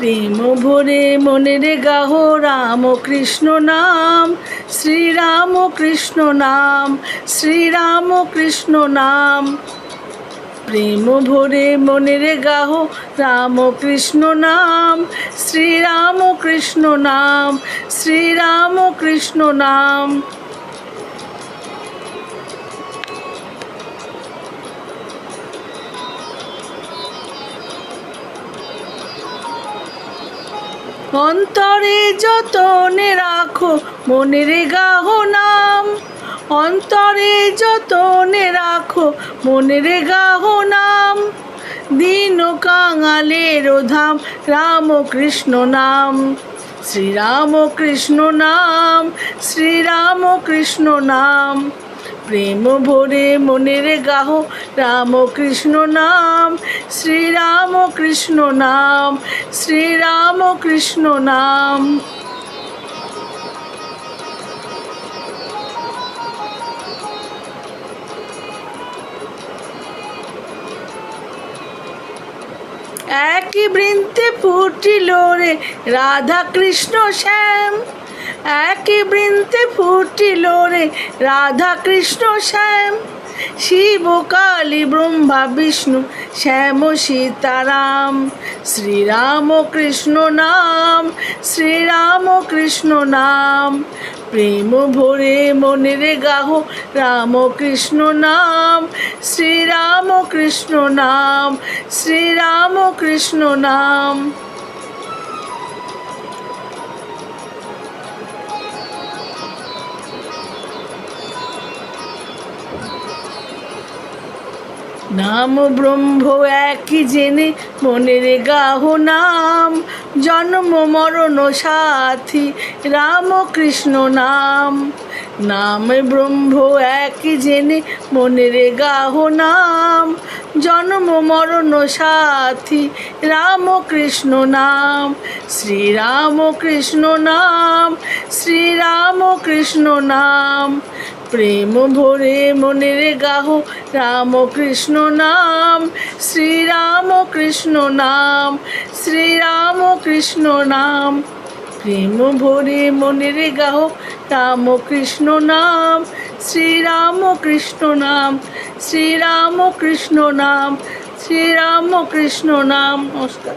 প্রেম ভরে মনের গাহ রাম কৃষ্ণ নাম, শ্রীরাম কৃষ্ণ নাম, শ্রীরাম কৃষ্ণ নাম। প্রেম ভরে মনের গাহ রাম কৃষ্ণ নাম, শ্রীরাম কৃষ্ণ নাম, শ্রীরাম কৃষ্ণ নাম। অন্তরে যতনে রাখো মনের গাহ নাম, অন্তরে যতনে রাখো মনের গাহ নাম। দীন কাঙালের ধাম রাম কৃষ্ণ নাম, শ্রীরাম কৃষ্ণ নাম, শ্রীরাম কৃষ্ণ নাম। প্রেম ভরে মনের গাহ রাম কৃষ্ণ নাম, শ্রীরাম কৃষ্ণ নাম, শ্রীরাম কৃষ্ণ নাম। একই বৃন্তে ফুটিল রে রাধা কৃষ্ণ শ্যাম, একই বৃন্তে ফুটিল রে রাধা কৃষ্ণ শ্যাম। শিব কালী ব্রহ্মা বিষ্ণু শ্যাম সীতারাম, শ্রীরাম কৃষ্ণ নাম, শ্রীরাম কৃষ্ণ নাম। প্রেম ভরে মনের গাহ রাম কৃষ্ণ নাম, শ্রীরাম কৃষ্ণ নাম, শ্রীরাম কৃষ্ণ নাম। নাম ব্রহ্ম একই জেনে মনের গাহ নাম, জন্ম মরণ সাথী রাম কৃষ্ণ নাম। নাম ব্রহ্ম একই জেনে মনের গাহ নাম, জন্ম মরণ সাথী রাম কৃষ্ণ নাম, শ্রীরাম কৃষ্ণ নাম, শ্রীরাম কৃষ্ণ নাম। প্রেম ভরে মনের গাহ রাম কৃষ্ণ নাম, শ্রীরাম কৃষ্ণ নাম, শ্রীরাম কৃষ্ণ নাম। প্রেম ভরে মনের গাহ রাম কৃষ্ণ নাম, শ্রীরাম কৃষ্ণ নাম, শ্রীরাম কৃষ্ণ নাম, শ্রীরাম কৃষ্ণ নাম। নমস্কার।